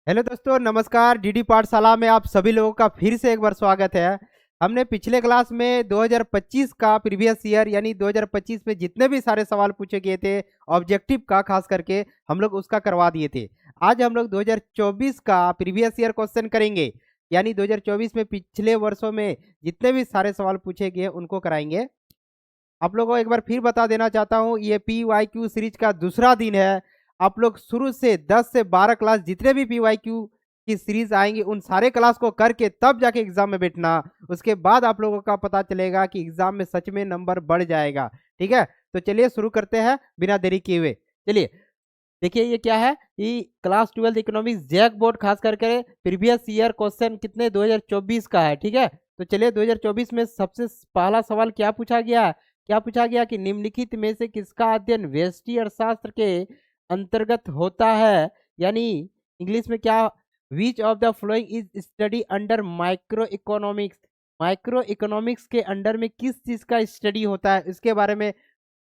Hello दोस्तों, नमस्कार। DD पाठशाला में आप सभी लोगों का फिर से एक बार स्वागत है। हमने पिछले क्लास में 2025 का प्रीवियस ईयर यानी 2025 में जितने भी सारे सवाल पूछे गए थे ऑब्जेक्टिव का, खास करके हम लोग उसका करवा दिए थे। आज हम लोग 2024 का प्रीवियस ईयर क्वेश्चन करेंगे, यानी 2024 में पिछले वर्षों में जितने भी सारे सवाल पूछे गए उनको कराएंगे। आप लोगों को एक बार फिर बता देना चाहता हूँ, ये PYQ सीरीज का दूसरा दिन है। आप लोग शुरू से 10 से 12 क्लास जितने भी PYQ की सीरीज आएंगे उन सारे क्लास को करके तब जाके एग्जाम में बैठना। उसके बाद आप लोगों का पता चलेगा कि एग्जाम में सच में नंबर बढ़ जाएगा। ठीक है, तो चलिए शुरू करते हैं बिना देरी किए हुए। चलिए देखिए, ये क्या है, ये क्लास 12 इकोनॉमिक्स जैक बोर्ड खास करके प्रीवियस ईयर क्वेश्चन कितने 2024 का है। ठीक है, तो चलिए 2024 में सबसे पहला सवाल क्या पूछा गया है। क्या पूछा गया कि निम्नलिखित में से किसका अध्ययन व्यष्टि अर्थशास्त्र के अंतर्गत होता है, यानी इंग्लिश में क्या, विच of the following is study under micro economics. Micro economics के अंडर में किस चीज का स्टडी होता है, इसके बारे में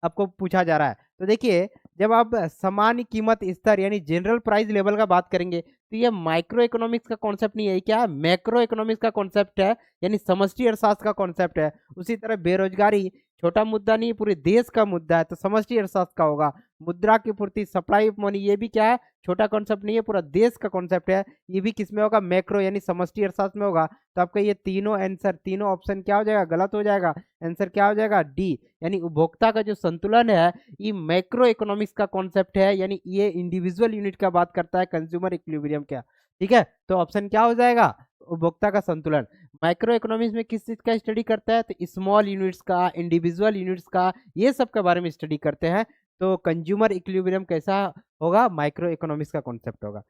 आपको पूछा जा रहा है। तो देखिए, जब आप सामान्य कीमत स्तर यानी जनरल प्राइस लेवल का बात करेंगे तो ये माइक्रो इकोनॉमिक्स का कॉन्सेप्ट नहीं है, क्या मैक्रो इकोनॉमिक्स का कॉन्सेप्ट है, यानी समष्टि अर्थशास्त्र का कॉन्सेप्ट है। उसी तरह बेरोजगारी छोटा मुद्दा नहीं, पूरे देश का मुद्दा है, तो समष्टि अर्थशास्त्र का होगा। मुद्रा की पूर्ति, सप्लाई ऑफ मनी, ये भी क्या है, छोटा कॉन्सेप्ट नहीं है, पूरा देश का कॉन्सेप्ट है। ये भी किस में होगा, मैक्रो यानी समष्टि अर्थशास्त्र में होगा। तो आपका ये तीनों आंसर, तीनों ऑप्शन क्या हो जाएगा, गलत हो जाएगा। आंसर क्या हो जाएगा, डी, यानी उपभोक्ता का जो संतुलन है ये मैक्रो इकोनॉमिक्स का कॉन्सेप्ट है, यानी ये इंडिविजुअल यूनिट का बात करता है, कंज्यूमर इक्विलिब्रियम क्या। ठीक है, तो ऑप्शन क्या हो जाएगा, उपभोक्ता का संतुलन। माइक्रो इकोनॉमिक्स में किस चीज का स्टडी करता है, तो स्मॉल यूनिट्स का, इंडिविजुअल यूनिट्स का, ये सब के बारे में स्टडी करते हैं। तो कंज्यूमर इक्विलिब्रियम कैसा होगा, माइक्रो इकोनॉमिक्स का कॉन्सेप्ट होगा।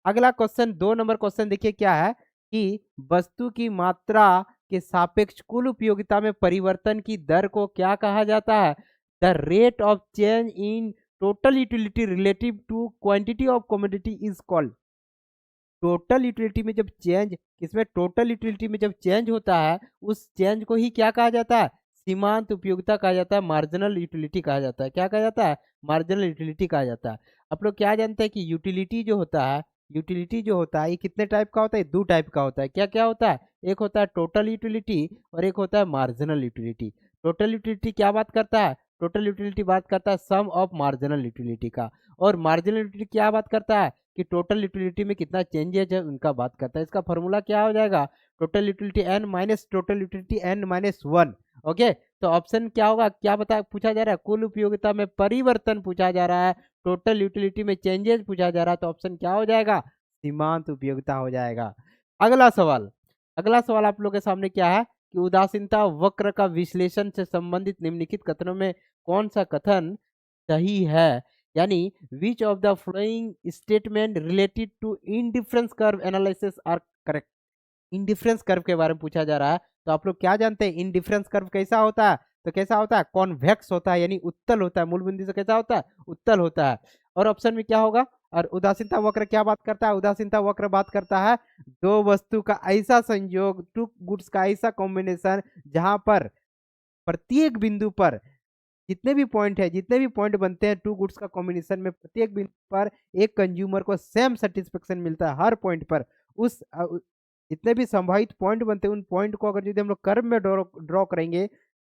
अगला क्वेश्चन, 2 नंबर क्वेश्चन देखिए क्या है कि वस्तु की मात्रा के सापेक्ष कुल उपयोगिता में परिवर्तन की दर को क्या कहा जाता है। The rate of change in total utility relative to quantity of commodity is called. Total utility में जब चेंज, इसमें टोटल यूटिलिटी में जब चेंज होता है उस चेंज को ही क्या कहा जाता है, सीमांत उपयोगिता कहा जाता है, मार्जिनल यूटिलिटी कहा जाता है। क्या कहा जाता है, मार्जिनल यूटिलिटी कहा जाता है। आप लोग क्या जानते हैं कि यूटिलिटी जो होता है, यूटिलिटी जो होता है ये कितने टाइप का होता है, 2 टाइप का होता है। क्या क्या होता है, एक होता है टोटल यूटिलिटी और एक होता है मार्जिनल यूटिलिटी। टोटल यूटिलिटी क्या बात करता है, टोटल यूटिलिटी बात करता है सम ऑफ मार्जिनल यूटिलिटी का। और मार्जिनल यूटिलिटी क्या बात करता है कि टोटल यूटिलिटी में कितना चेंजेज है उनका बात करता है। इसका फॉर्मूला क्या हो जाएगा, total utility N minus total utility N minus 1। Okay, तो ऑप्शन क्या होगा, क्या बता पूछा जा रहा है, कुल उपयोगिता में परिवर्तन पूछा जा रहा है, टोटल यूटिलिटी में चेंजेस पूछा जा रहा है, तो ऑप्शन क्या हो जाएगा, सीमांत उपयोगिता हो जाएगा। अगला सवाल, अगला सवाल आप लोग के सामने क्या है कि उदासीनता वक्र का विश्लेषण से संबंधित निम्नलिखित कथनों में कौन सा कथन सही है, यानी which of the following statement related to indifference curve analysis are correct. Indifference curve के बारे में पूछा जा रहा है। तो आप लोग क्या जानते हैं इंडिफरेंस कर्व कैसा होता है, तो कैसा होता है, कॉन्वेक्स होता है, यानी उत्तल होता है, मूल बिंदु से कैसा होता है, उत्तल होता है। और ऑप्शन में क्या होगा, और उदासीनता वक्र क्या बात करता है, उदासीनता वक्र बात करता है दो वस्तु का ऐसा संयोग, टू गुड्स का ऐसा कॉम्बिनेशन जहां पर प्रत्येक बिंदु पर जितने भी पॉइंट है, जितने भी पॉइंट बनते हैं टू गुड्स का कॉम्बिनेशन में, प्रत्येक बिंदु पर एक कंज्यूमर को सेम सेटिस्फेक्शन मिलता है हर पॉइंट पर। उस जितने भी संभावित पॉइंट बनते हैं उन पॉइंट को अगर यदि हम लोग कर्व में ड्रॉ करेंगे,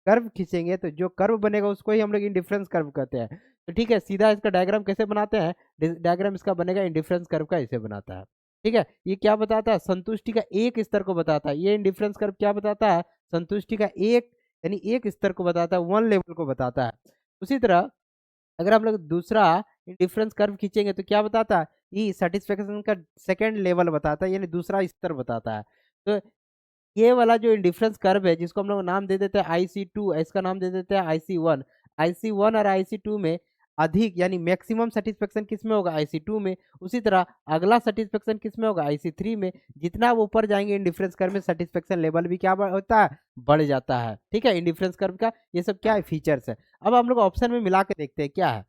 कर्व खींचेंगे, तो जो कर्व बनेगा उसको ही हम लोग इंडिफरेंस कर्व कहते हैं। तो ठीक है, सीधा इसका डायग्राम कैसे बनाते हैं, डायग्राम इसका बनेगा इंडिफरेंस कर्व का ऐसे बनाता है। ठीक है, ये क्या बताता है, संतुष्टि का एक स्तर को बताता है। ये इंडिफरेंस कर्व क्या बताता है, संतुष्टि का एक, यानी एक स्तर को बताता है, 1 लेवल को बताता है। उसी तरह अगर हम लोग दूसरा डिफरेंस कर्व खींचेंगे तो क्या बताता है, ये सेटिस्फेक्शन का सेकंड लेवल बताता है, यानी दूसरा स्तर बताता है। तो ये वाला जो इंडिफरेंस कर्व है जिसको हम लोग नाम दे देते हैं IC2, इसका नाम दे देते हैं IC1। IC1 और IC2 में अधिक यानी मैक्सिमम सेटिस्फेक्शन किस में होगा, IC2 में। उसी तरह अगला सेटिस्फेक्शन किस में होगा, IC3 में। जितना वो ऊपर जाएंगे इंडिफरेंस कर्व में सेटिस्फेक्शन लेवल भी क्या होता है, बढ़ जाता है। ठीक है, इंडिफरेंस कर्व का ये सब क्या है, फीचर्स है। अब हम लोग ऑप्शन में मिला के देखते हैं क्या है।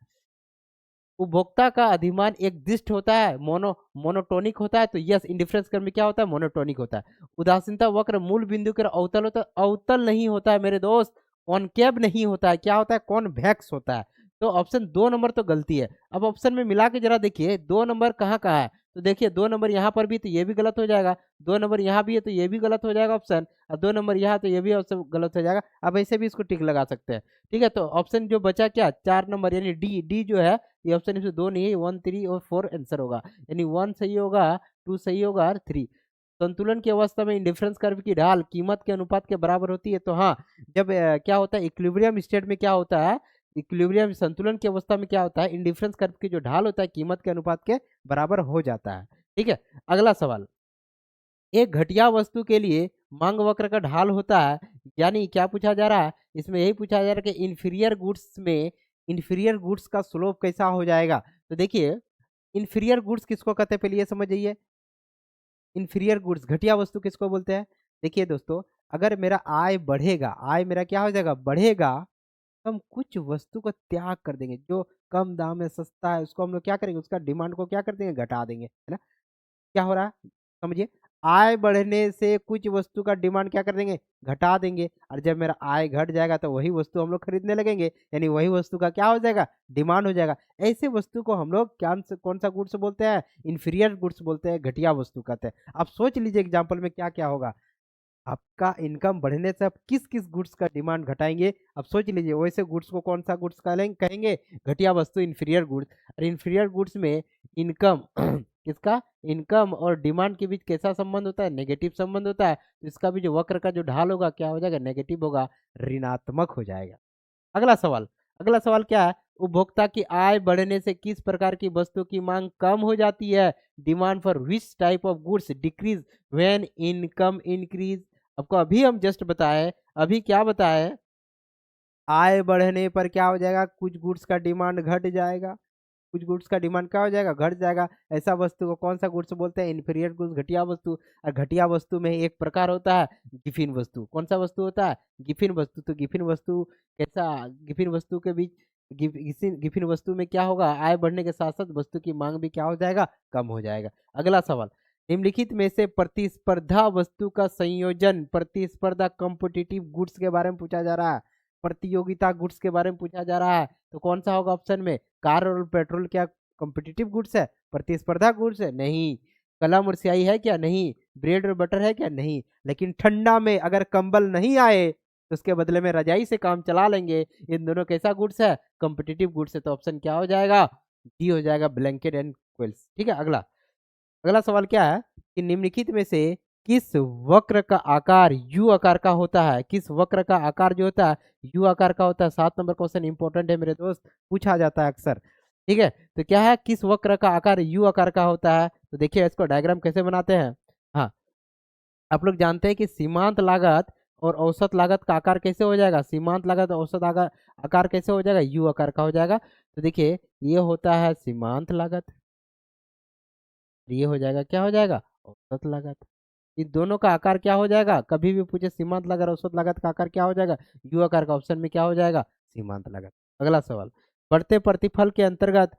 उपभोक्ता का अधिमान एक दिष्ट होता है, मोनोटोनिक होता है, तो यस इंडिफरेंस कर्व में क्या होता है, मोनोटोनिक होता है। उदासीनता वक्र मूल बिंदु के अवतल होता है, अवतल नहीं होता है मेरे दोस्त, कॉनकेव नहीं होता है, क्या होता है, कॉन्वेक्स होता है। तो ऑप्शन 2 नंबर तो गलती है। अब ऑप्शन में मिला के जरा देखिए 2 नंबर कहाँ कहाँ है, तो देखिए 2 नंबर यहाँ पर भी तो ये भी गलत हो जाएगा, 2 नंबर यहाँ भी है तो ये भी गलत हो जाएगा ऑप्शन, और 2 नंबर यहाँ तो ये भी ऑप्शन गलत हो जाएगा। अब ऐसे भी इसको टिक लगा सकते हैं। ठीक है, तो ऑप्शन जो बचा क्या 4 नंबर यानी डी, डी जो है ये ऑप्शन इसमें 2 नहीं है, 1, 3 और 4 आंसर होगा, यानी 1 सही होगा, 2 सही होगा और 3। संतुलन की अवस्था में इंडिफरेंस कर्व की ढाल कीमत के अनुपात के बराबर होती है। तो हाँ, जब क्या होता है इक्विलिब्रियम स्टेट में क्या होता है, इक्विलिब्रियम संतुलन की अवस्था में क्या होता है, इंडिफरेंस कर्व की जो ढाल होता है कीमत के अनुपात के बराबर हो जाता है। ठीक है, अगला सवाल, एक घटिया वस्तु के लिए मांग वक्र का ढाल होता है, यानी क्या पूछा जा रहा है, इसमें यही पूछा जा रहा है कि इंफीरियर गुड्स में इंफीरियर गुड्स का स्लोप कैसा हो जाएगा। तो देखिए इंफीरियर गुड्स किसको कहते हैं पहले ये समझ जाइए। इंफीरियर गुड्स घटिया वस्तु किसको बोलते हैं। देखिए दोस्तों, अगर मेरा आय बढ़ेगा, आय मेरा क्या हो जाएगा बढ़ेगा, तो हम कुछ वस्तु को त्याग कर देंगे, जो कम दाम में सस्ता है उसको हम लोग क्या करेंगे, उसका डिमांड को क्या कर देंगे घटा देंगे, है ना। क्या हो रहा है समझिए, आय बढ़ने से कुछ वस्तु का डिमांड क्या कर देंगे घटा देंगे, और जब मेरा आय घट जाएगा तो वही वस्तु हम लोग खरीदने लगेंगे, यानी वही वस्तु का क्या हो जाएगा डिमांड हो जाएगा। ऐसे वस्तु को हम लोग क्या कौन सा गुड्स बोलते हैं, इंफीरियर गुड्स बोलते हैं, घटिया वस्तु कहते हैं। आप सोच लीजिए एग्जाम्पल में क्या क्या होगा, आपका इनकम बढ़ने से आप किस किस गुड्स का डिमांड घटाएंगे, अब सोच लीजिए वैसे गुड्स को कौन सा गुड्स कहेंगे घटिया वस्तु, इंफीरियर गुड्स। और इंफीरियर गुड्स में इनकम किसका, इनकम और डिमांड के बीच कैसा संबंध होता है, नेगेटिव संबंध होता है, तो इसका भी जो वक्र का जो ढाल होगा क्या हो जाएगा नेगेटिव होगा, ऋणात्मक हो जाएगा। अगला सवाल, अगला सवाल क्या है, उपभोक्ता की आय बढ़ने से किस प्रकार की वस्तु की मांग कम हो जाती है, demand for which type of goods decrease when income increase. आपको अभी हम जस्ट बताए, अभी क्या बताए, आय बढ़ने पर क्या हो जाएगा कुछ गुड्स का डिमांड घट जाएगा, कुछ गुड्स का डिमांड क्या हो जाएगा घट जाएगा। ऐसा वस्तु को कौन सा गुड्स बोलते हैं, इंफीरियर गुड्स, घटिया वस्तु। और घटिया वस्तु में एक प्रकार होता है गिफिन वस्तु, कौन सा वस्तु होता है गिफिन वस्तु। तो गिफिन वस्तु कैसा, गिफिन वस्तु के बीच गिफिन वस्तु में क्या होगा, आय बढ़ने के साथ साथ वस्तु की मांग भी क्या हो जाएगा कम हो जाएगा। अगला सवाल, निम्नलिखित में से प्रतिस्पर्धा वस्तु का संयोजन, प्रतिस्पर्धा कॉम्पिटिटिव गुड्स के बारे में पूछा जा रहा है, प्रतियोगिता गुड्स के बारे में पूछा जा रहा है, तो कौन सा होगा ऑप्शन में, कार और पेट्रोल क्या कॉम्पिटिटिव गुड्स है, प्रतिस्पर्धा गुड्स है, नहीं। कलम और स्याही है क्या, नहीं। ब्रेड और बटर है क्या, नहीं। लेकिन ठंडा में अगर कंबल नहीं आए तो उसके बदले में रजाई से काम चला लेंगे, इन दोनों कैसा गुड्स है कॉम्पिटिटिव गुड्स है। तो ऑप्शन क्या हो जाएगा डी हो जाएगा, ब्लैंकेट एंड क्विल्स। ठीक है, अगला, अगला सवाल क्या है कि निम्नलिखित में से किस वक्र का आकार यू आकार का होता है, किस वक्र का आकार जो होता है यू आकार का होता है। 7 नंबर क्वेश्चन इंपॉर्टेंट है मेरे दोस्त, पूछा जाता है अक्सर। ठीक है, तो क्या है किस वक्र का आकार यू आकार का होता है। तो देखिए इसको डायग्राम कैसे बनाते हैं। हाँ, आप लोग जानते हैं कि सीमांत लागत और औसत लागत का आकार कैसे हो जाएगा, सीमांत लागत और औसत आकार कैसे हो जाएगा यू आकार का हो जाएगा। तो देखिए ये होता है सीमांत लागत, ये हो जाएगा क्या हो जाएगा औसत लागत। इन दोनों का आकार क्या हो जाएगा, कभी भी पूछे सीमांत लागत औसत लागत का आकार क्या हो जाएगा यू आकार का, ऑप्शन में क्या हो जाएगा सीमांत लागत। अगला सवाल, बढ़ते प्रतिफल के अंतर्गत,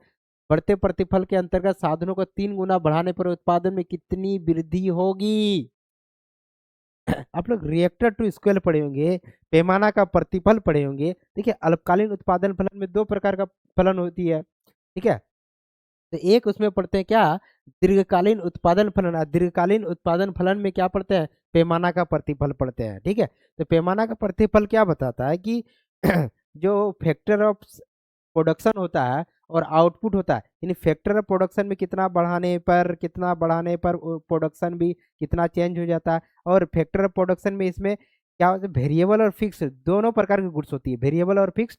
बढ़ते प्रतिफल के अंतर्गत साधनों को 3 गुना बढ़ाने पर उत्पादन में कितनी वृद्धि होगी। आप लोग रिएक्टर टू स्केल पढ़े होंगे, पैमाना का प्रतिफल पढ़े होंगे। देखिए अल्पकालीन उत्पादन फलन में 2 प्रकार का फलन होती है। ठीक है, तो एक उसमें पढ़ते हैं क्या दीर्घकालीन उत्पादन फलन, और दीर्घकालीन उत्पादन फलन में क्या पढ़ते हैं पैमाना का प्रतिफल पढ़ते हैं। ठीक है, तो पैमाना का प्रतिफल क्या बताता है कि जो फैक्टर ऑफ प्रोडक्शन होता है और आउटपुट होता है, यानी फैक्टर ऑफ प्रोडक्शन में कितना बढ़ाने पर प्रोडक्शन भी कितना चेंज हो जाता है। और फैक्टर ऑफ प्रोडक्शन में इसमें क्या होता है वेरिएबल और फिक्स दोनों प्रकार की गुड्स होती है, वेरिएबल और फिक्स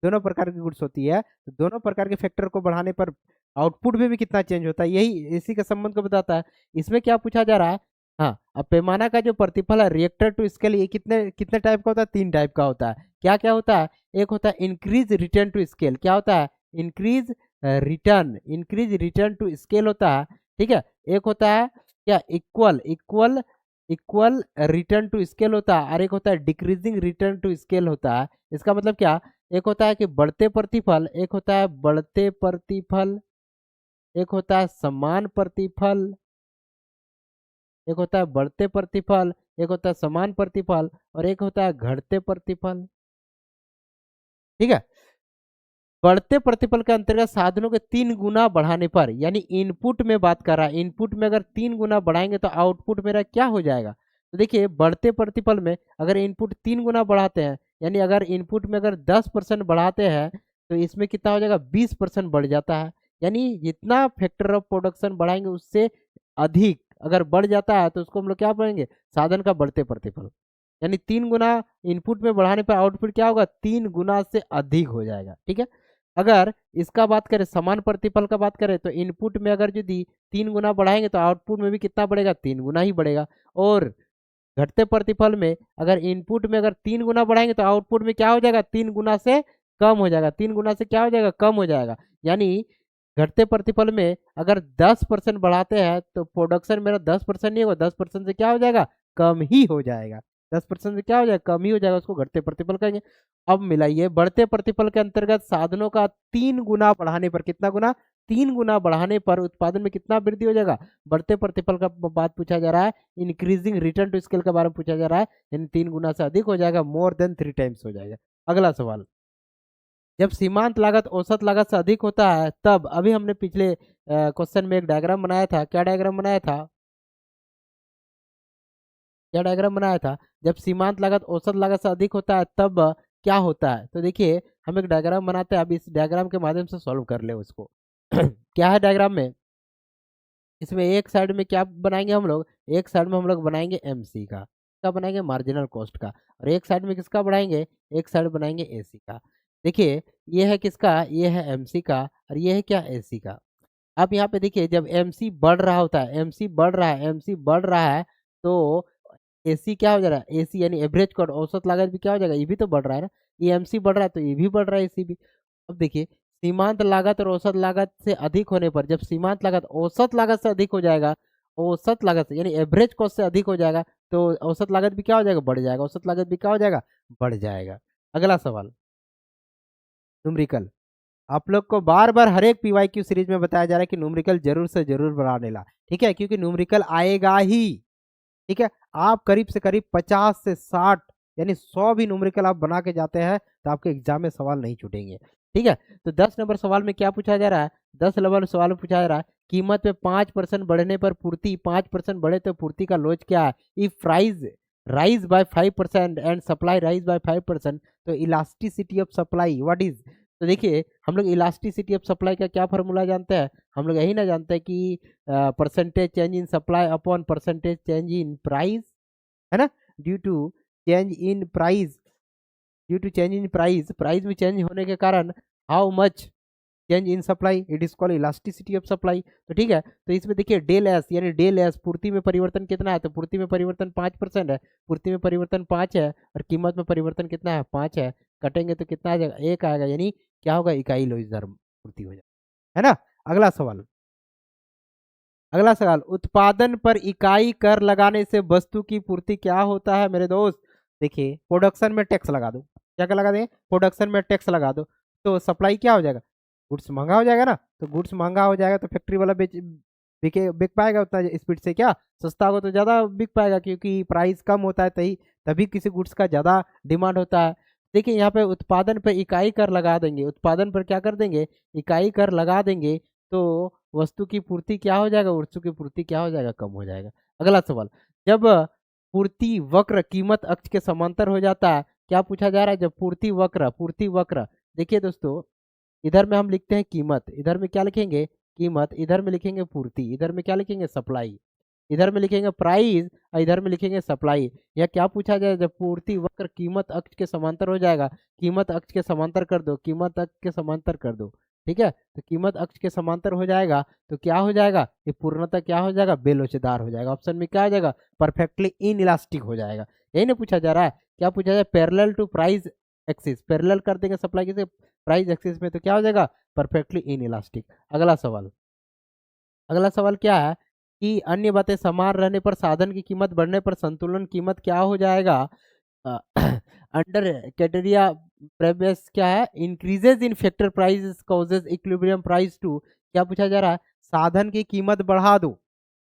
दोनों प्रकार की गुड्स होती है। तो दोनों प्रकार के फैक्टर को बढ़ाने पर आउटपुट में भी कितना चेंज होता है, यही इसी का संबंध को बताता है। इसमें क्या पूछा जा रहा है, हाँ अब पैमाना का जो प्रतिफल है रिएक्टर टू स्केल ये कितने कितने टाइप का होता है, 3 टाइप का होता है। क्या क्या होता है, एक होता है इंक्रीज रिटर्न टू स्केल, क्या होता है इंक्रीज रिटर्न टू स्केल होता है। ठीक है, एक होता है क्या equal equal equal return to scale होता है, और एक होता है डिक्रीजिंग रिटर्न टू स्केल होता है। इसका मतलब क्या, एक होता है कि बढ़ते प्रतिफल, एक होता है बढ़ते प्रतिफल, एक होता है समान प्रतिफल, एक होता है बढ़ते प्रतिफल, एक होता है समान प्रतिफल, और एक होता है घटते प्रतिफल। ठीक है, बढ़ते प्रतिफल के अंतर्गत साधनों के 3 गुना बढ़ाने पर, यानी इनपुट में बात कर रहा है, इनपुट में अगर 3 गुना बढ़ाएंगे तो आउटपुट मेरा क्या हो जाएगा। तो देखिए बढ़ते प्रतिफल में अगर इनपुट 3 गुना बढ़ाते हैं, यानी अगर इनपुट में अगर 10% बढ़ाते हैं तो इसमें कितना हो जाएगा, 20% बढ़ जाता है। यानी जितना फैक्टर ऑफ प्रोडक्शन बढ़ाएंगे उससे अधिक अगर बढ़ जाता है तो उसको हम लोग क्या बोलेंगे, साधन का बढ़ते प्रतिफल। यानी 3 गुना इनपुट में बढ़ाने पर आउटपुट क्या होगा, 3 गुना से अधिक हो जाएगा। ठीक है, अगर इसका बात करें समान प्रतिफल का बात करें तो इनपुट में अगर यदि 3 गुना बढ़ाएंगे तो आउटपुट में भी कितना बढ़ेगा, 3 गुना ही बढ़ेगा। और घटते प्रतिफल में अगर इनपुट में अगर 3 गुना बढ़ाएंगे तो आउटपुट में क्या हो जाएगा, 3 गुना से कम हो जाएगा, 3 गुना से क्या हो जाएगा, कम हो जाएगा। यानी घटते प्रतिफल में अगर 10% बढ़ाते हैं तो प्रोडक्शन मेरा 10% नहीं होगा, 10% से क्या हो जाएगा, कम ही हो जाएगा। 10% से क्या हो जाएगा, कम ही हो जाएगा, उसको घटते प्रतिफल कहेंगे। अब मिलाइए, बढ़ते प्रतिफल के अंतर्गत साधनों का 3 गुना बढ़ाने पर, कितना गुना, 3 गुना बढ़ाने पर उत्पादन में कितना वृद्धि हो जाएगा। बढ़ते प्रतिफल का बात पूछा जा रहा है, इंक्रीजिंग रिटर्न टू स्केल के बारे में पूछा जा रहा है, यानी 3 गुना से अधिक हो जाएगा, मोर देन 3 टाइम्स हो जाएगा। अगला सवाल, जब सीमांत लागत औसत लागत से अधिक होता है तब, अभी हमने पिछले क्वेश्चन में एक डायग्राम बनाया था, क्या डायग्राम बनाया था, क्या डायग्राम बनाया था, जब सीमांत लागत औसत लागत से अधिक होता है तब क्या होता है। तो देखिए हम एक डायग्राम बनाते हैं, अब इस डायग्राम के माध्यम से सॉल्व कर ले उसको। क्या है डायग्राम में, इसमें एक साइड में क्या बनाएंगे हम लोग, एक साइड में हम लोग बनाएंगे एमसी का बनाएंगे मार्जिनल कॉस्ट का, और एक साइड में किसका बनाएंगे, एक साइड बनाएंगे एसी का। देखिए ये है किसका, ये है एमसी का, और ये है क्या, एसी का। अब यहाँ पे देखिए जब एमसी बढ़ रहा होता है, एमसी बढ़ रहा है, एमसी बढ़ रहा है, तो एसी क्या हो जा रहा है, एसी यानी एवरेज कॉस्ट औसत लागत भी क्या हो जाएगा, ये भी तो बढ़ रहा है ना। ये एमसी बढ़ रहा है तो ये भी बढ़ रहा है, एसी भी। अब देखिए सीमांत लागत और औसत लागत से अधिक होने पर, जब सीमांत लागत औसत लागत से अधिक हो जाएगा, औसत लागत से यानी एवरेज कॉस्ट से अधिक हो जाएगा, तो औसत लागत भी क्या हो जाएगा, बढ़ जाएगा, औसत लागत भी क्या हो जाएगा, बढ़ जाएगा। अगला सवाल, न्यूमेरिकल। आप लोग को बार बार हर एक पीवाईक्यू सीरीज में बताया जा रहा है कि न्यूमेरिकल जरूर से जरूर बना लेना, ठीक है, क्योंकि न्यूमेरिकल आएगा ही। ठीक है, आप करीब से करीब 50 से 60 यानी 100 भी न्यूमेरिकल आप बना के जाते हैं तो आपके एग्जाम में सवाल नहीं छूटेंगे। ठीक है, तो 10 नंबर सवाल में क्या पूछा जा रहा है, 10 नंबर सवाल में पूछा जा रहा है, कीमत में 5% बढ़ने पर पूर्ति, 5% बढ़े तो पूर्ति का लॉज क्या है। If price rise by 5% and supply rise by 5%, तो elasticity of supply what is. तो देखिए हम लोग इलास्टिसिटी ऑफ सप्लाई का क्या फॉर्मूला जानते हैं, हम लोग यही ना जानते हैं कि percentage change in supply upon percentage change in price, है ना। Due to change in price, due to change in price, price में चेंज होने के कारण how much change in supply, it is called elasticity of supply. तो ठीक है, तो इसमें देखिए डेल एस यानी डेल एस पूर्ति में परिवर्तन कितना है, तो पूर्ति में परिवर्तन 5% है, पूर्ति में परिवर्तन 5 है, और कीमत में परिवर्तन कितना है, 5 है। कटेंगे तो कितना आ जाएगा, 1 आएगा, यानी क्या होगा, इकाई लोई दर पूर्ति हो जाएगा, है ना। अगला सवाल, अगला सवाल, उत्पादन पर इकाई कर लगाने से वस्तु की पूर्ति क्या होता है मेरे दोस्त। देखिए प्रोडक्शन में टैक्स लगा दो, क्या क्या लगा दें, प्रोडक्शन में टैक्स लगा दो, तो सप्लाई क्या हो जाएगा, गुड्स महंगा हो जाएगा ना। तो गुड्स महंगा हो जाएगा तो फैक्ट्री वाला बिक पाएगा उतना स्पीड से, क्या सस्ता होगा तो ज़्यादा बिक पाएगा, क्योंकि प्राइस कम होता है तभी तभी किसी गुड्स का ज़्यादा डिमांड होता है। देखिए यहाँ पे उत्पादन पर इकाई कर लगा देंगे, उत्पादन पर क्या कर देंगे, इकाई कर लगा देंगे, तो वस्तु की पूर्ति क्या हो जाएगा, वस्तु की पूर्ति क्या हो जाएगा, कम हो जाएगा। अगला सवाल, जब पूर्ति वक्र कीमत अक्ष के समांतर हो जाता है, क्या पूछा जा रहा है, जब पूर्ति वक्र, पूर्ति वक्र, देखिए दोस्तों इधर में हम लिखते हैं कीमत, इधर में क्या लिखेंगे, कीमत, इधर में लिखेंगे पूर्ति, इधर में क्या लिखेंगे, सप्लाई, इधर में लिखेंगे प्राइस और इधर में लिखेंगे सप्लाई। यह क्या पूछा जाए, जब पूर्ति वक्र कीमत अक्ष के समांतर हो जाएगा, कीमत अक्ष के समांतर कर दो, कीमत अक्ष के समांतर कर दो। ठीक है, तो कीमत अक्ष के समांतर हो जाएगा तो क्या हो जाएगा, ये पूर्णतः क्या हो जाएगा, बेलोचेदार हो जाएगा। ऑप्शन में क्या हो जाएगा, परफेक्टली इन इलास्टिक हो जाएगा। यही ना पूछा जा रहा है, क्या पूछा जाए, parallel to price axis, parallel कर देंगे सप्लाई के प्राइस एक्सिस में, तो क्या हो जाएगा, परफेक्टली इन इलास्टिक। अगला सवाल, अगला सवाल क्या है कि अन्य बातें समान रहने पर साधन की कीमत बढ़ने पर संतुलन कीमत क्या हो जाएगा। अंडर क्राइटेरिया प्रेबेस क्या है, increases in factor price causes equilibrium price to, क्या पूछा जा रहा है, साधन की कीमत बढ़ा दो,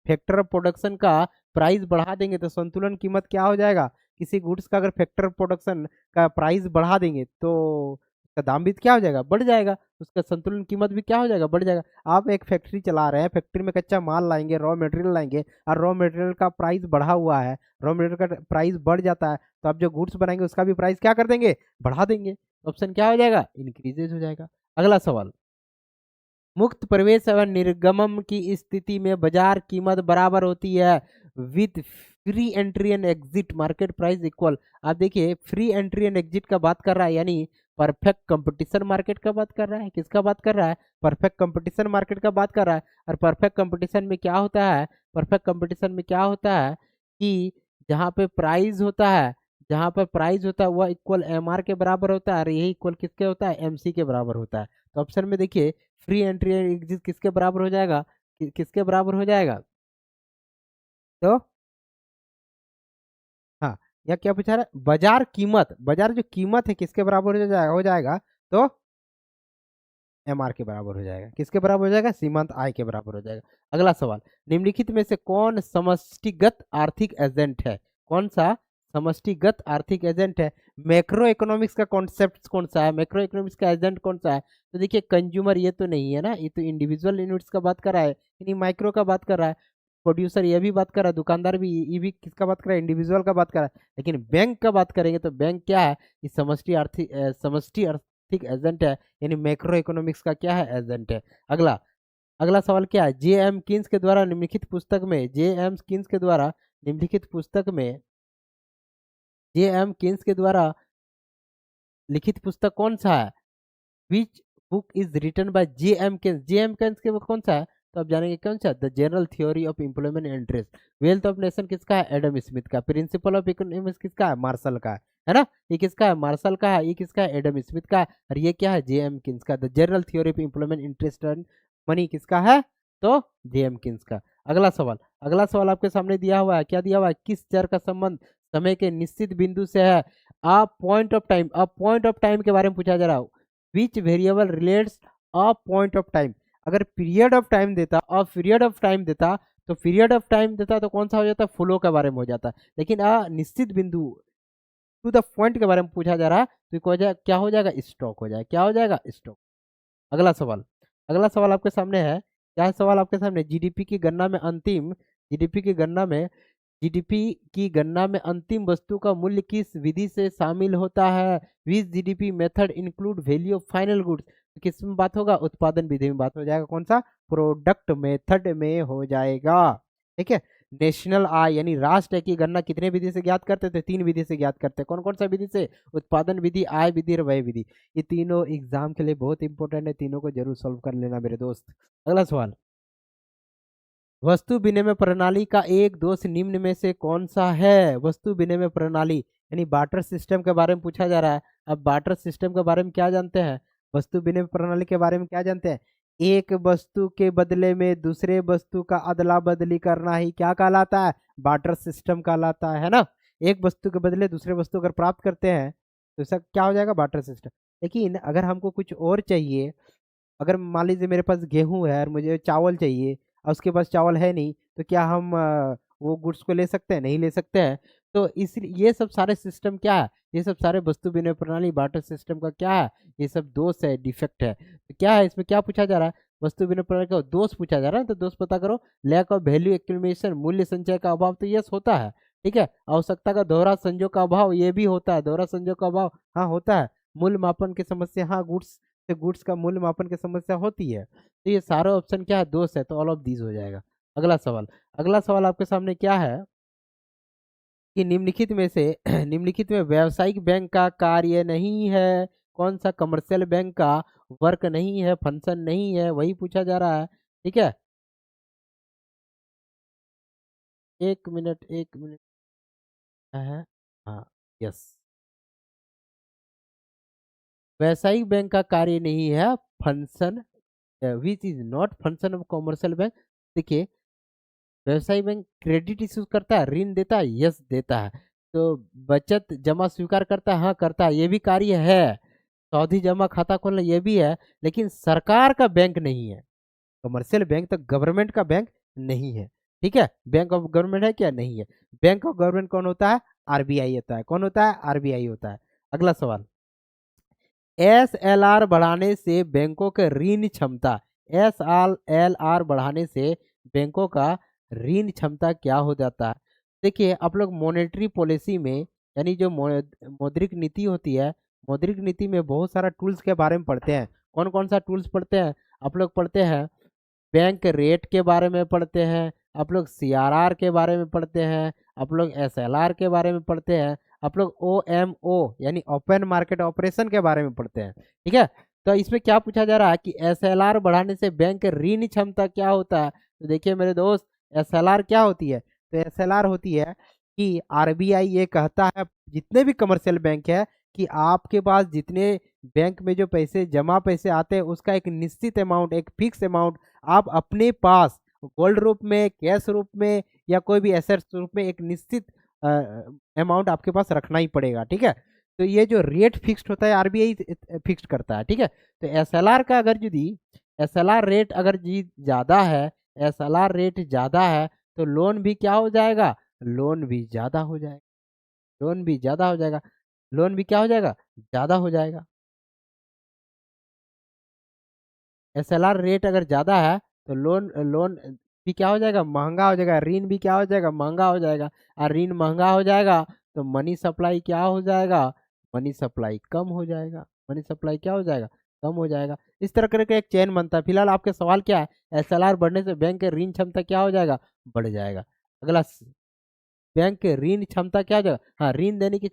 फैक्टर ऑफ प्रोडक्शन का प्राइस बढ़ा देंगे तो संतुलन कीमत क्या हो जाएगा। किसी गुड्स का अगर फैक्टर प्रोडक्शन का प्राइस बढ़ा देंगे तो उसका दाम भी क्या हो जाएगा, बढ़ जाएगा, उसका संतुलन कीमत भी क्या हो जाएगा, बढ़ जाएगा। आप एक फैक्ट्री चला रहे हैं, फैक्ट्री में कच्चा माल लाएंगे, रॉ मटेरियल लाएंगे, और रॉ मटेरियल का प्राइस बढ़ा हुआ है, रॉ मटेरियल का प्राइस बढ़ जाता है, तो आप जो गुड्स बनाएंगे उसका भी प्राइस क्या कर देंगे, बढ़ा देंगे। ऑप्शन क्या हो जाएगा, इंक्रीजेज हो जाएगा। अगला सवाल, मुक्त प्रवेश एवं निर्गमन की स्थिति में बाजार कीमत बराबर होती है with free entry and exit market price equal. आप देखिए, फ्री एंट्री एंड एग्जिट का बात कर रहा है, यानी परफेक्ट कंपटीशन मार्केट का बात कर रहा है। किसका बात कर रहा है, परफेक्ट कंपटीशन मार्केट का बात कर रहा है। और परफेक्ट कंपटीशन में क्या होता है, परफेक्ट कंपटीशन में क्या होता है कि जहाँ पे प्राइस होता है, जहाँ पर प्राइस होता है वह इक्वल एमआर के बराबर होता है, और यही इक्वल किसके होता है, एमसी के बराबर होता है। तो ऑप्शन में देखिए, फ्री एंट्री एग्जिट किसके बराबर हो जाएगा, किसके बराबर हो जाएगा, तो हाँ, या क्या पूछा रहा है, बाजार कीमत, बाजार जो कीमत है किसके बराबर हो जाएगा, तो एमआर के बराबर हो जाएगा। किसके बराबर हो जाएगा, सीमांत आय के बराबर हो जाएगा। अगला सवाल, निम्नलिखित में से कौन समष्टिगत आर्थिक एजेंट है, कौन सा समष्टिगत आर्थिक एजेंट है। मैक्रो इकोनॉमिक्स का कॉन्सेप्ट कौन सा है, मैक्रो इकोनॉमिक्स का एजेंट कौन सा है, तो देखिए कंज्यूमर ये तो नहीं है ना, ये तो इंडिविजुअल यूनिट्स का बात कर रहा है, यानी माइक्रो का बात कर रहा है। प्रोड्यूसर ये भी बात कर रहा है, दुकानदार भी, ये भी किसका बात कर रहा है, इंडिविजुअल का बात कर रहा है। लेकिन बैंक का बात करेंगे तो बैंक क्या है, ये समष्टि आर्थिक एजेंट है, यानी मैक्रो इकोनॉमिक्स का क्या है, एजेंट है। अगला अगला सवाल क्या है, जे एम किन्स के द्वारा निम्नलिखित पुस्तक में, जे एम किन्स के द्वारा निम्नलिखित पुस्तक में, जे एम किन्स के द्वारा लिखित पुस्तक कौन सा है, which book is written by J M Keynes, J M Keynes के वो कौन सा है, तो आप जानेंगे कौन सा, the general theory of employment and interest. Wealth of nation किसका है, एडम स्मिथ का। प्रिंसिपल ऑफ इकोनॉमिक्स किसका है, मार्शल का है ना, ये किसका है, मार्शल का है, ये किसका है, एडम स्मिथ का है। और ये क्या है, जे एम किन्स का, the general theory of employment interest and money किसका है, तो जे एम किन्स का। अगला सवाल, अगला सवाल आपके सामने दिया हुआ है, क्या दिया हुआ है, किस चर का संबंध समय के निश्चित बिंदु से है, a point of time, a point of time के बारे में पूछा जा रहा है। Which variable relates a point of time. अगर पीरियड ऑफ टाइम देता और पीरियड ऑफ टाइम देता, तो पीरियड ऑफ टाइम देता तो कौन सा हो जाता, फ्लो के बारे में हो जाता। लेकिन निश्चित बिंदु टू द पॉइंट के बारे में पूछा जा रहा है, तो क्या हो जाएगा, स्टॉक हो जाएगा, क्या हो जाएगा, स्टॉक। अगला सवाल, अगला सवाल आपके सामने है, क्या है सवाल आपके सामने, जीडीपी की गणना में अंतिम, जीडीपी की गणना में, जीडीपी की गणना में अंतिम वस्तु का मूल्य किस विधि से शामिल होता है, which GDP method include value of final goods. किस में बात होगा, उत्पादन विधि में बात हो जाएगा, कौन सा, प्रोडक्ट मेथड में हो जाएगा। ठीक है, नेशनल आय यानी राष्ट्र की गणना कितने विधि से ज्ञात करते थे, तीन विधि से ज्ञात करते हैं। कौन कौन सा विधि से, उत्पादन विधि, आय विधि और व्यय विधि। ये तीनों एग्जाम के लिए बहुत इंपॉर्टेंट है, तीनों को जरूर सॉल्व कर लेना मेरे दोस्त। अगला सवाल, वस्तु विनिमय प्रणाली का एक दोष निम्न में से कौन सा है, वस्तु विनिमय प्रणाली यानी बार्टर सिस्टम के बारे में पूछा जा रहा है। अब बार्टर सिस्टम के बारे में क्या जानते हैं, वस्तु विनिमय प्रणाली के बारे में क्या जानते हैं, एक वस्तु के बदले में दूसरे वस्तु का अदला बदली करना ही क्या कहलाता है, बार्टर सिस्टम कहलाता है ना। एक वस्तु के बदले दूसरे वस्तु अगर प्राप्त करते हैं तो इसका क्या हो जाएगा, बार्टर सिस्टम। लेकिन अगर हमको कुछ और चाहिए, अगर मान लीजिए मेरे पास गेहूं है और मुझे चावल चाहिए और उसके पास चावल है नहीं, तो क्या हम वो गुड्स को ले सकते हैं, नहीं ले सकते हैं। तो इस ये सब सारे सिस्टम क्या है, ये सब सारे वस्तु विनिमय प्रणाली बार्टर सिस्टम का क्या है, ये सब दोष है, डिफेक्ट है। तो क्या है इसमें, क्या पूछा जा रहा है, वस्तु विनिमय प्रणाली का दोष पूछा जा रहा है, तो दोष पता करो, लैक ऑफ वैल्यू एक्यूमुलेशन, मूल्य संचय का अभाव, तो यस होता है। ठीक है, आवश्यकता का दोहरा संजोग का अभाव, ये भी होता है, दोहरा संजोग का अभाव हाँ होता है। मूल्य मापन की समस्या, हाँ गुड्स से गुड्स का मूल्य मापन की समस्या होती है। तो ये सारा ऑप्शन क्या है, दोष है, तो ऑल ऑफ दीज हो जाएगा। अगला सवाल, अगला सवाल आपके सामने क्या है कि निम्नलिखित में से निम्नलिखित में व्यावसायिक बैंक का कार्य नहीं है, कौन सा कमर्शियल बैंक का वर्क नहीं है, फंक्शन नहीं है, वही पूछा जा रहा है। ठीक है, एक मिनट, एक मिनट है, हाँ, यस, व्यावसायिक बैंक का कार्य नहीं है, function, which is not function of commercial bank. देखिए, व्यवसायिक बैंक क्रेडिट इशू करता है, ऋण देता है, यस देता है। तो बचत जमा स्वीकार करता है, हाँ करता है, ये भी कार्य है। सावधि जमा खाता खोलना ये भी है, लेकिन सरकार का बैंक नहीं है। कमर्शियल बैंक तो गवर्नमेंट का बैंक नहीं है। ठीक है, बैंक ऑफ गवर्नमेंट है क्या, नहीं है। बैंक ऑफ गवर्नमेंट कौन होता है, आरबीआई होता है। कौन होता है, आरबीआई होता है। अगला सवाल, SLR बढ़ाने से बैंकों के ऋण क्षमता, SLR बढ़ाने से बैंकों का ऋण क्षमता क्या हो जाता है। देखिए आप लोग मॉनेटरी पॉलिसी में यानी जो मौद्रिक नीति होती है, मौद्रिक नीति में बहुत सारा टूल्स के बारे में पढ़ते हैं। कौन कौन सा टूल्स पढ़ते हैं आप लोग? पढ़ते हैं बैंक रेट के बारे में पढ़ते हैं, आप लोग CRR के बारे में पढ़ते हैं, आप लोग SLR के बारे में पढ़ते हैं, आप लोग OMO यानी ओपन मार्केट ऑपरेशन के बारे में पढ़ते हैं। ठीक है, तो इसमें क्या पूछा जा रहा है कि SLR बढ़ाने से बैंक ऋण क्षमता क्या होता है। तो देखिए मेरे दोस्त, SLR क्या होती है? तो SLR होती है कि RBI ये कहता है जितने भी कमर्शियल बैंक है कि आपके पास जितने बैंक में जो पैसे जमा पैसे आते हैं उसका एक निश्चित अमाउंट, एक फिक्स अमाउंट आप अपने पास गोल्ड रूप में, कैश रूप में या कोई भी एसेट्स रूप में एक निश्चित अमाउंट आपके पास रखना ही पड़ेगा। ठीक है, तो ये जो रेट फिक्स्ड होता है RBI फिक्स्ड करता है। ठीक है, तो SLR का अगर यदि SLR रेट अगर जी ज़्यादा है, SLR रेट ज़्यादा है तो लोन भी क्या हो जाएगा? लोन भी ज़्यादा हो जाएगा, लोन भी ज़्यादा हो जाएगा, लोन भी क्या हो जाएगा? ज़्यादा हो जाएगा। SLR रेट अगर ज़्यादा है तो लोन लोन भी क्या हो जाएगा? महंगा हो जाएगा, ऋण भी क्या हो जाएगा? महंगा हो जाएगा, और ऋण महंगा हो जाएगा तो मनी सप्लाई क्या हो जाएगा? मनी सप्लाई कम हो जाएगा, मनी सप्लाई क्या हो जाएगा? कम हो जाएगा। इस तरह करके एक चेन बनता है। फिलहाल आपके सवाल क्या है? SLR बढ़ने से बैंक के ऋण क्षमता क्या हो जाएगा? बढ़ जाएगा। अगला बैंक के ऋण क्षमता क्या हो जाएगा? हाँ, ऋण देने की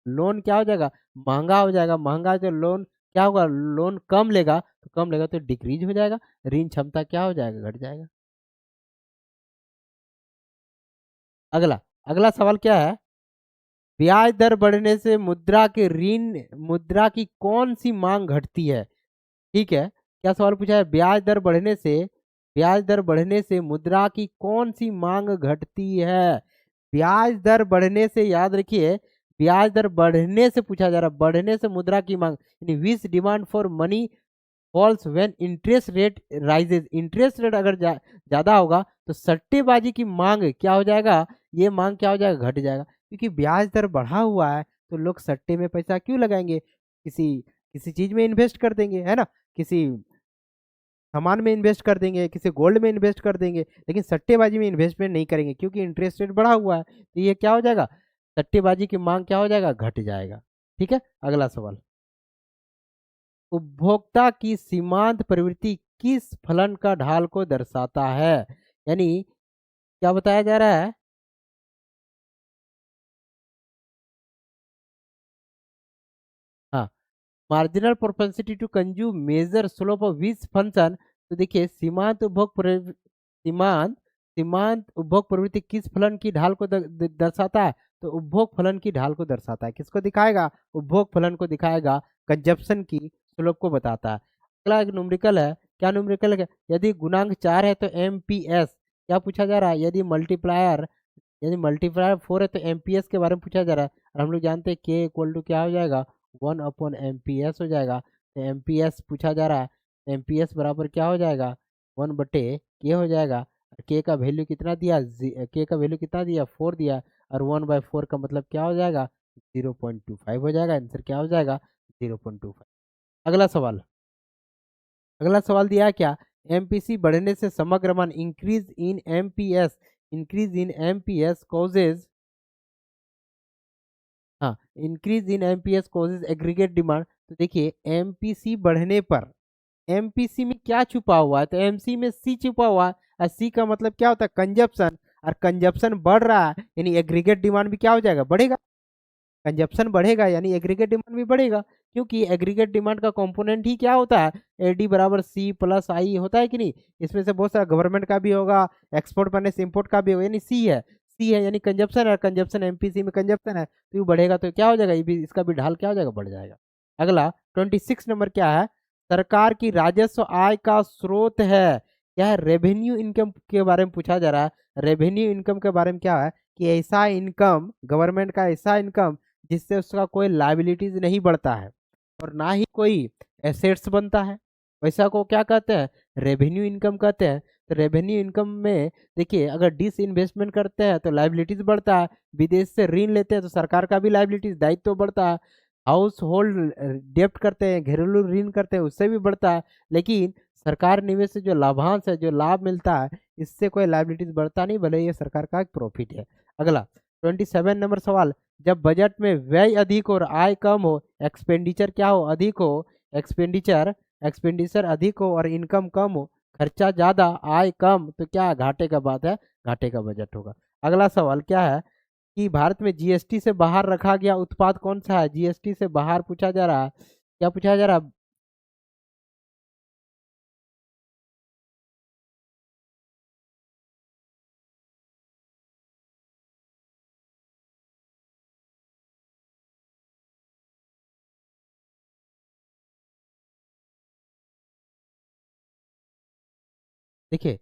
लोन क्या हो जाएगा? महंगा हो जाएगा, महंगा जो लोन क्या होगा? लोन कम लेगा तो कम लेगा तो डिक्रीज हो जाएगा, ऋण क्षमता क्या हो जाएगा? घट जाएगा। अगला अगला सवाल क्या है? ब्याज दर बढ़ने से मुद्रा की कौन सी मांग घटती है? ठीक है, क्या सवाल पूछा है? ब्याज दर बढ़ने से मुद्रा की कौन सी मांग घटती है? ब्याज दर बढ़ने से, याद रखिए, ब्याज दर बढ़ने से पूछा जा रहा है, बढ़ने से मुद्रा की मांग यानी which demand for money falls when interest rate rises. Interest rate अगर ज्यादा होगा तो सट्टेबाजी की मांग क्या हो जाएगा? ये मांग क्या हो जाएगा? घट जाएगा, क्योंकि ब्याज दर बढ़ा हुआ है तो लोग सट्टे में पैसा क्यों लगाएंगे? किसी किसी चीज में इन्वेस्ट कर देंगे, है ना, किसी सामान में इन्वेस्ट कर देंगे, किसी गोल्ड में इन्वेस्ट कर देंगे, लेकिन सट्टेबाजी में इन्वेस्टमेंट नहीं करेंगे क्योंकि इंटरेस्ट रेट बढ़ा हुआ है। तो ये क्या हो जाएगा? सट्टेबाजी की मांग क्या हो जाएगा? घट जाएगा। ठीक है, अगला सवाल, उपभोक्ता की सीमांत प्रवृत्ति किस फलन का ढाल को दर्शाता है? यानी क्या बताया जा रहा है? हाँ, marginal propensity to consume measure slope of which function. तो देखिए सीमांत सीमांत उपभोग प्रवृत्ति किस फलन की ढाल को दर्शाता है? तो उपभोग फलन की ढाल को दर्शाता है। किसको दिखाएगा? उपभोग फलन को दिखाएगा, कंजप्शन की स्लोप को बताता है। अगला एक न्यूमेरिकल है। क्या न्यूमेरिकल है? यदि गुणांक 4 है तो MPS क्या पूछा जा रहा है? यदि मल्टीप्लायर 4 है तो MPS के बारे में पूछा जा रहा है, और हम लोग जानते हैं K इक्वल टू क्या हो जाएगा? 1/MPS हो जाएगा। तो MPS पूछा जा रहा है, MPS बराबर क्या हो जाएगा? 1/K हो जाएगा। K का वैल्यू कितना दिया? K का वैल्यू कितना दिया? 4 दिया, और 1/4 का मतलब क्या हो जाएगा? 0.25 हो जाएगा। आंसर क्या हो जाएगा? 0.25। अगला सवाल, अगला सवाल दिया है क्या? MPC बढ़ने से समग्र मान इंक्रीज इन एमपीएस कॉजेज, हाँ, increase in MPS causes aggregate demand. तो देखिए MPC बढ़ने पर MPC में क्या छुपा हुआ है? तो MC में C छुपा हुआ है, और C का मतलब क्या होता है? कंजप्शन, और कंजप्शन बढ़ रहा है यानी एग्रीगेट डिमांड भी क्या हो जाएगा? बढ़ेगा। कंजप्शन बढ़ेगा यानी एग्रीगेट डिमांड भी बढ़ेगा, क्योंकि एग्रीगेट डिमांड का कंपोनेंट ही क्या होता है? AD बराबर C+I होता है कि नहीं? इसमें से बहुत सारा गवर्नमेंट का भी होगा, एक्सपोर्ट बनने से इम्पोर्ट का भी होगा, यानी सी है यानी कंजप्शन है, कंजप्शन MPC में कंजप्शन है तो ये बढ़ेगा, तो क्या हो जाएगा? ये भी, इसका भी ढाल क्या हो जाएगा? बढ़ जाएगा। अगला 26 नंबर क्या है? सरकार की राजस्व आय का स्रोत है। क्या है? रेवेन्यू इनकम के बारे में पूछा जा रहा है। रेवेन्यू इनकम के बारे में क्या है कि ऐसा इनकम, गवर्नमेंट का ऐसा इनकम जिससे उसका कोई लाइबिलिटीज नहीं बढ़ता है और ना ही कोई एसेट्स बनता है, वैसा को क्या कहते हैं? रेवेन्यू इनकम कहते हैं। तो रेवेन्यू इनकम में देखिए, अगर डिस इन्वेस्टमेंट करते हैं तो लाइबिलिटीज बढ़ता है, विदेश से ऋण लेते हैं तो सरकार का भी लाइबिलिटीज दायित्व बढ़ता है, हाउस होल्ड डेप्ट करते हैं, घरेलू ऋण करते हैं, उससे भी बढ़ता है। लेकिन सरकार निवेश से जो लाभांश है, जो लाभ मिलता है, इससे कोई लाइबिलिटीज बढ़ता नहीं, भले ये सरकार का एक प्रॉफिट है। अगला 27 नंबर सवाल, जब बजट में व्यय अधिक और आय कम हो, एक्सपेंडिचर क्या हो, अधिक हो, एक्सपेंडिचर एक्सपेंडिचर अधिक हो और इनकम कम हो, खर्चा ज्यादा आय कम, तो क्या घाटे का बात है, घाटे का बजट होगा। अगला सवाल क्या है कि भारत में जीएसटी से बाहर रखा गया उत्पाद कौन सा है, जीएसटी से बाहर पूछा जा रहा है, क्या पूछा जा रहा है। देखिए,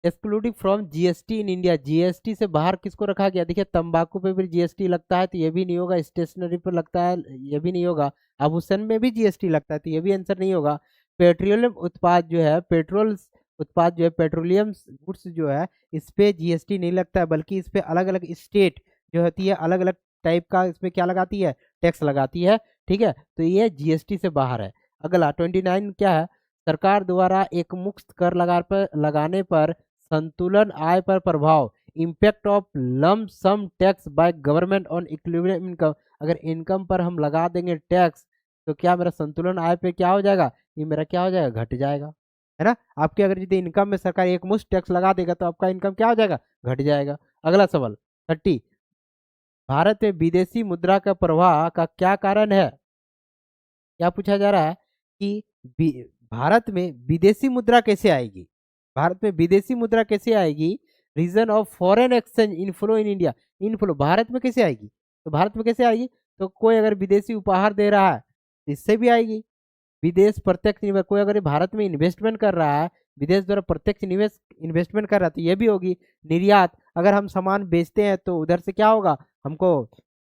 excluding from GST in India, GST से बाहर किसको रखा गया, देखिए तंबाकू पे भी जीएसटी लगता है तो ये भी नहीं होगा, स्टेशनरी पर लगता है ये भी नहीं होगा, आभूषण में भी जीएसटी लगता है तो ये भी आंसर नहीं होगा। पेट्रोलियम उत्पाद जो है, पेट्रोल उत्पाद जो है, पेट्रोलियम गुड्स जो है, इस पे जीएसटी नहीं लगता है, बल्कि इस पे अलग अलग स्टेट जो होती है अलग अलग टाइप का इसमें क्या लगाती है, टैक्स लगाती है। ठीक है, तो ये जीएसटी से बाहर है। अगला 29 क्या है, सरकार द्वारा एक मुक्त कर लगाने पर संतुलन आय पर प्रभाव, impact of lump sum tax by government on equilibrium income, अगर इनकम पर हम लगा देंगे टैक्स तो क्या मेरा संतुलन आय पे क्या हो जाएगा, ये मेरा क्या हो जाएगा, घट जाएगा, है ना। आपके अगर यदि इनकम में सरकार एक मुश्त टैक्स लगा देगा तो आपका इनकम क्या हो जाएगा, घट जाएगा। अगला सवाल 30, भारत में विदेशी मुद्रा का प्रवाह का क्या कारण है, क्या पूछा जा रहा है कि भारत में विदेशी मुद्रा कैसे आएगी, भारत में विदेशी मुद्रा कैसे आएगी, reason of foreign exchange inflow in India, inflow Bharat में कैसे आएगी, तो भारत में कैसे आएगी, तो कोई अगर विदेशी उपहार दे रहा है तो इससे भी आएगी। विदेश प्रत्यक्ष निवेश, कोई अगर भारत में इन्वेस्टमेंट कर रहा है, विदेश द्वारा प्रत्यक्ष निवेश इन्वेस्टमेंट कर रहा है तो ये भी होगी। निर्यात, अगर हम सामान बेचते हैं तो उधर से क्या होगा, हमको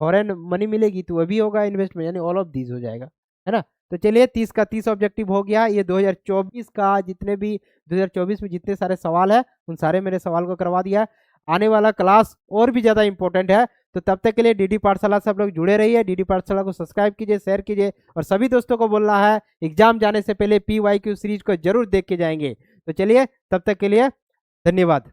फॉरेन मनी मिलेगी तो वह भी होगा इन्वेस्टमेंट, यानी ऑल ऑफ दीज हो जाएगा, है ना। तो चलिए 30 का 30 ऑब्जेक्टिव हो गया। ये 2024 का जितने भी 2024 में जितने सारे सवाल है उन सारे मेरे सवाल को करवा दिया। आने वाला क्लास और भी ज़्यादा इंपॉर्टेंट है, तो तब तक के लिए डीडी पाठशाला से आप लोग जुड़े रहिए। डीडी पाठशाला को सब्सक्राइब कीजिए, शेयर कीजिए और सभी दोस्तों को बोलना है एग्जाम जाने से पहले PYQ सीरीज को जरूर देख के जाएंगे। तो चलिए तब तक के लिए धन्यवाद।